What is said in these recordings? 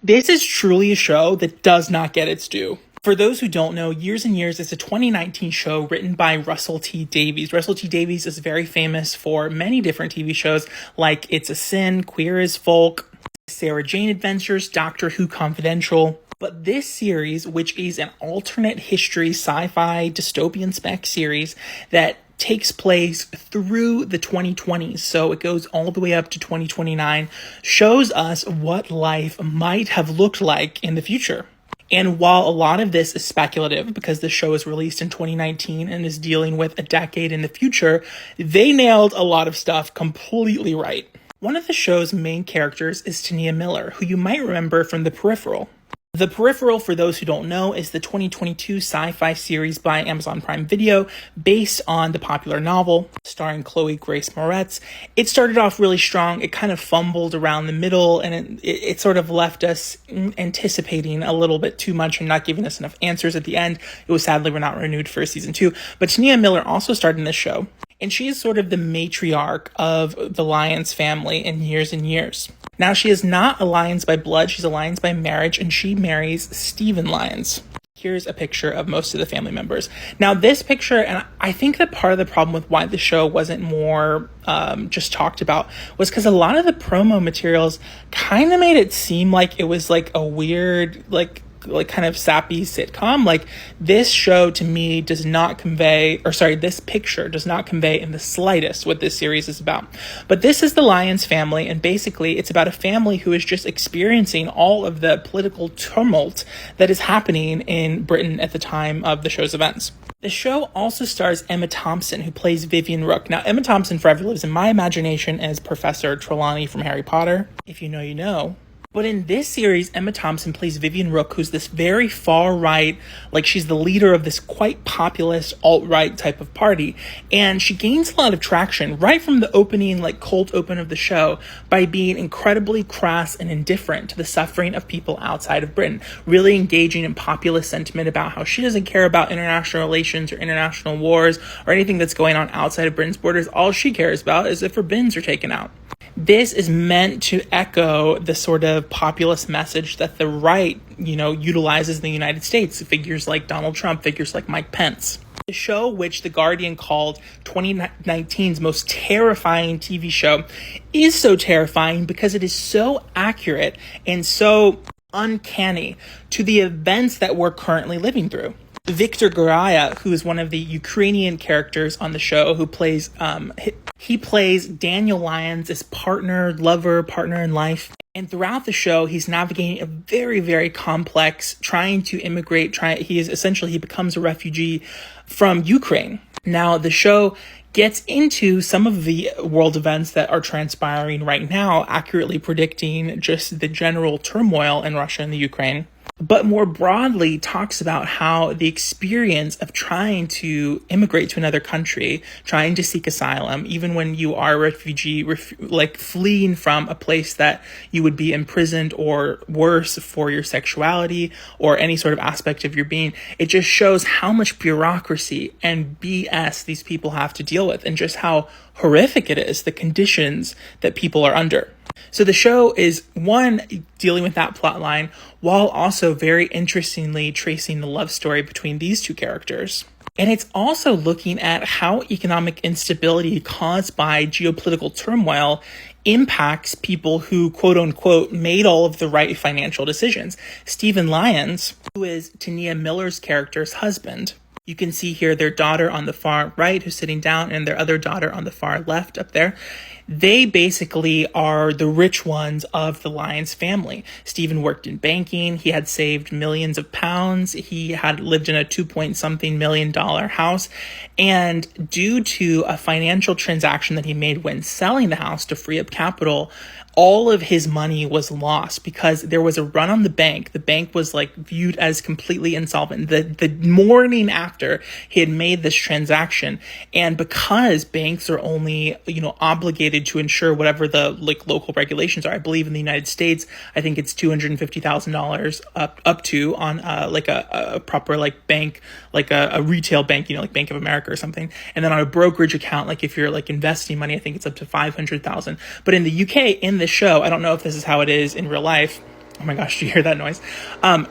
This is truly a show that does not get its due. For those who don't know, Years and Years is a 2019 show written by Russell T Davies. Russell T Davies is very famous for many different TV shows like It's a Sin, Queer as Folk, Sarah Jane Adventures, Doctor Who Confidential. But this series, which is an alternate history sci-fi dystopian spec series that takes place through the 2020s, so it goes all the way up to 2029, shows us what life might have looked like in the future. And while a lot of this is speculative because the show was released in 2019 and is dealing with a decade in the future, they nailed a lot of stuff completely right. One of the show's main characters is Tania Miller, who you might remember from The Peripheral. The Peripheral, for those who don't know, is the 2022 sci-fi series by Amazon Prime Video based on the popular novel starring Chloe Grace Moretz. It started off really strong. It kind of fumbled around the middle, and it sort of left us anticipating a little bit too much and not giving us enough answers at the end. It was sadly not renewed for season 2. But Tania Miller also starred in this show, and she is sort of the matriarch of the Lyons family in Years and Years. Now, she is not a Lyons by blood, she's a Lyons by marriage, and she marries Stephen Lyons. Here's a picture of most of the family members. Now, this picture, and I think that part of the problem with why the show wasn't more just talked about was because a lot of the promo materials kind of made it seem like it was like a weird, like kind of sappy sitcom. Like, this show to me does not convey, this picture does not convey in the slightest what this series is about. But this is the Lyons family, and basically it's about a family who is just experiencing all of the political tumult that is happening in Britain at the time of the show's events. The show also stars Emma Thompson, who plays Vivian Rook. Now, Emma Thompson forever lives in my imagination as Professor Trelawney from Harry Potter. If you know, you know. But in this series, Emma Thompson plays Vivian Rook, who's this very far-right, like she's the leader of this quite populist alt-right type of party. And she gains a lot of traction right from the opening, like cold open of the show by being incredibly crass and indifferent to the suffering of people outside of Britain, really engaging in populist sentiment about how she doesn't care about international relations or international wars or anything that's going on outside of Britain's borders. All she cares about is if her bins are taken out. This is meant to echo the sort of populist message that the right, utilizes in the United States. Figures like Donald Trump, figures like Mike Pence. The show, which The Guardian called 2019's most terrifying TV show, is so terrifying because it is so accurate and so uncanny to the events that we're currently living through. Victor Garaya, who is one of the Ukrainian characters on the show, who plays, he plays Daniel Lyons' partner in life. And throughout the show, he's navigating a very, very complex, trying to immigrate. He becomes a refugee from Ukraine. Now, the show gets into some of the world events that are transpiring right now, accurately predicting just the general turmoil in Russia and the Ukraine. But more broadly talks about how the experience of trying to immigrate to another country, trying to seek asylum, even when you are a refugee, fleeing from a place that you would be imprisoned or worse for your sexuality or any sort of aspect of your being, it just shows how much bureaucracy and BS these people have to deal with and just how horrific it is, the conditions that people are under. So the show is, one, dealing with that plot line while also very interestingly tracing the love story between these two characters. And it's also looking at how economic instability caused by geopolitical turmoil impacts people who, quote unquote, made all of the right financial decisions. Stephen Lyons, who is Tania Miller's character's husband. You can see here their daughter on the far right who's sitting down and their other daughter on the far left up there. They basically are the rich ones of the Lyons family. Stephen worked in banking. He had saved millions of pounds. He had lived in a $2-point-something million house. And due to a financial transaction that he made when selling the house to free up capital, all of his money was lost because there was a run on the bank. The bank was viewed as completely insolvent the morning after he had made this transaction. And because banks are only, obligated to ensure whatever the local regulations are, I believe in the United States, I think it's $250,000 up to on a proper bank, a retail bank, like Bank of America or something. And then on a brokerage account, if you're investing money, I think it's up to $500,000. But in the UK, in the show, I don't know if this is how it is in real life, Oh my gosh, do you hear that noise?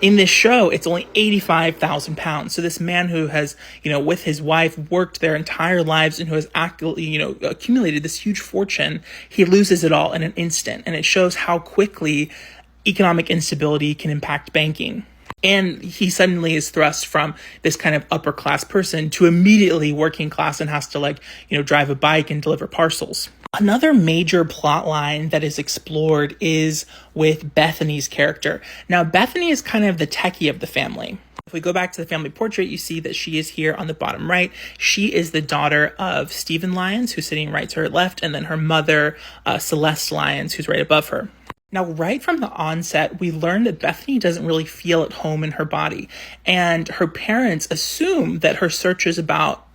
In this show, it's only 85,000 pounds. So this man who has, with his wife, worked their entire lives and who has actually, accumulated this huge fortune, he loses it all in an instant. And it shows how quickly economic instability can impact banking. And he suddenly is thrust from this kind of upper class person to immediately working class and has to drive a bike and deliver parcels. Another major plot line that is explored is with Bethany's character. Now, Bethany is kind of the techie of the family. If we go back to the family portrait, you see that she is here on the bottom right. She is the daughter of Stephen Lyons, who's sitting right to her left, and then her mother, Celeste Lyons, who's right above her. Now, right from the onset, we learn that Bethany doesn't really feel at home in her body, and her parents assume that her searches about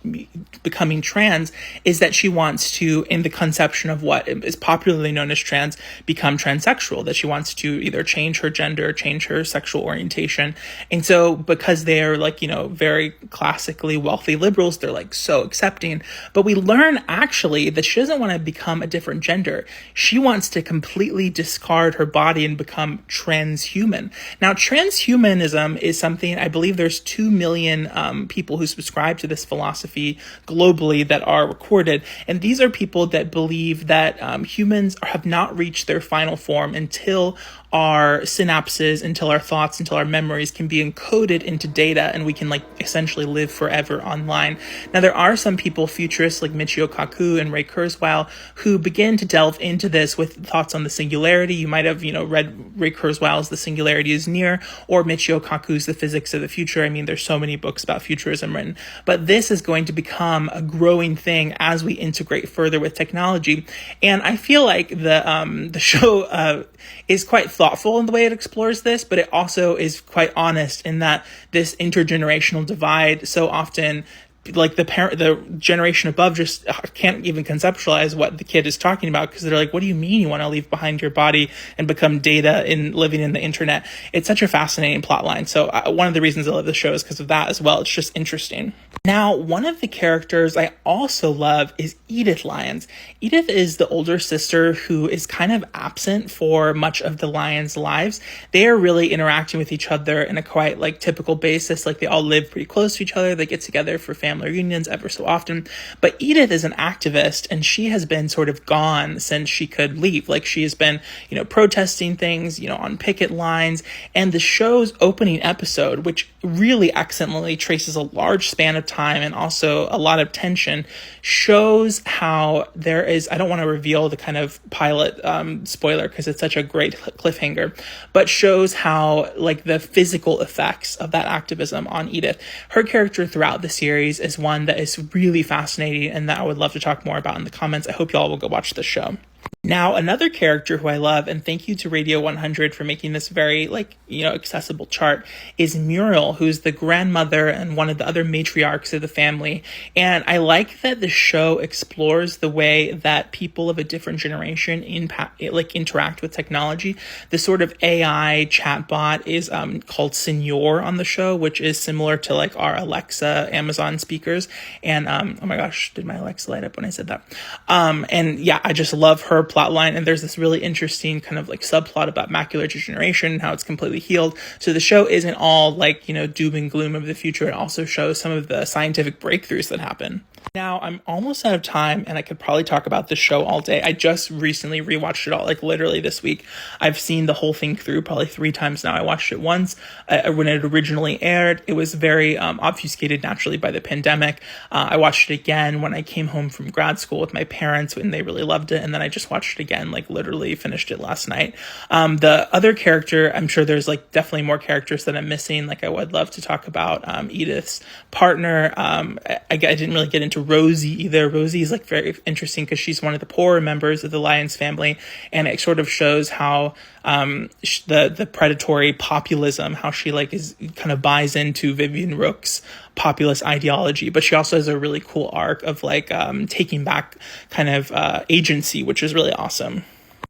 becoming trans is that she wants to, in the conception of what is popularly known as trans, become transsexual, that she wants to either change her gender, change her sexual orientation. And so because they're very classically wealthy liberals, they're so accepting. But we learn actually that she doesn't want to become a different gender. She wants to completely discard her body and become transhuman. Now, transhumanism is something, I believe there's 2 million people who subscribe to this philosophy globally that are recorded. And these are people that believe that humans have not reached their final form until our synapses, until our thoughts, until our memories can be encoded into data and we can essentially live forever online. Now, there are some people, futurists like Michio Kaku and Ray Kurzweil, who begin to delve into this with thoughts on the singularity. You might have, read Ray Kurzweil's The Singularity is Near, or Michio Kaku's The Physics of the Future. I mean, there's so many books about futurism written, but this is going to become a growing thing as we integrate further with technology. And I feel like the show is quite thoughtful in the way it explores this, but it also is quite honest in that this intergenerational divide so often, the generation above just can't even conceptualize what the kid is talking about, because they're like, what do you mean you want to leave behind your body and become data in living in the internet? It's such a fascinating plot line. So one of the reasons I love the show is because of that as well. It's just interesting. Now, one of the characters I also love is Edith Lyons. Edith is the older sister who is kind of absent for much of the Lyons' lives. They are really interacting with each other in a quite typical basis. They all live pretty close to each other. They get together for family reunions ever so often. But Edith is an activist, and she has been sort of gone since she could leave. She has been, protesting things, on picket lines. And the show's opening episode, which really excellently traces a large span of time and also a lot of tension, shows how there is, I don't want to reveal the kind of pilot spoiler because it's such a great cliffhanger, but shows how the physical effects of that activism on Edith. Her character throughout the series is one that is really fascinating and that I would love to talk more about in the comments. I hope y'all will go watch this show. Now, another character who I love, and thank you to Radio 100 for making this very, accessible chart, is Muriel, who's the grandmother and one of the other matriarchs of the family. And I like that the show explores the way that people of a different generation interact with technology. The sort of AI chatbot is called Senor on the show, which is similar to our Alexa Amazon speakers. And oh my gosh, did my Alexa light up when I said that? And yeah, I just love her plotline, and there's this really interesting kind of subplot about macular degeneration and how it's completely healed. So the show isn't all doom and gloom of the future. It also shows some of the scientific breakthroughs that happen. Now, I'm almost out of time, and I could probably talk about this show all day. I just recently rewatched it all, literally this week. I've seen the whole thing through probably 3 times now. I watched it once when it originally aired. It was very obfuscated naturally by the pandemic. I watched it again when I came home from grad school with my parents, and they really loved it. And then I just watched it again, literally finished it last night. The other character, I'm sure there's definitely more characters that I'm missing. I would love to talk about Edith's partner. I didn't really get into Rosie either. Rosie is very interesting because she's one of the poorer members of the Lyons family, and it sort of shows how the predatory populism, how she is kind of buys into Vivian Rook's populist ideology, but she also has a really cool arc of taking back kind of agency, which is really awesome.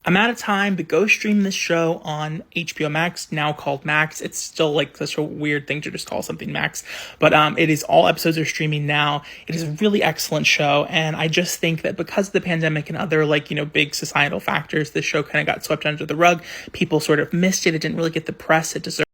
I'm out of time, but go stream this show on HBO Max, now called Max. It's still like such a weird thing to just call something Max, but it is, all episodes are streaming now. It is a really excellent show, and I just think that because of the pandemic and other big societal factors, this show kind of got swept under the rug. People sort of missed it. It didn't really get the press it deserved.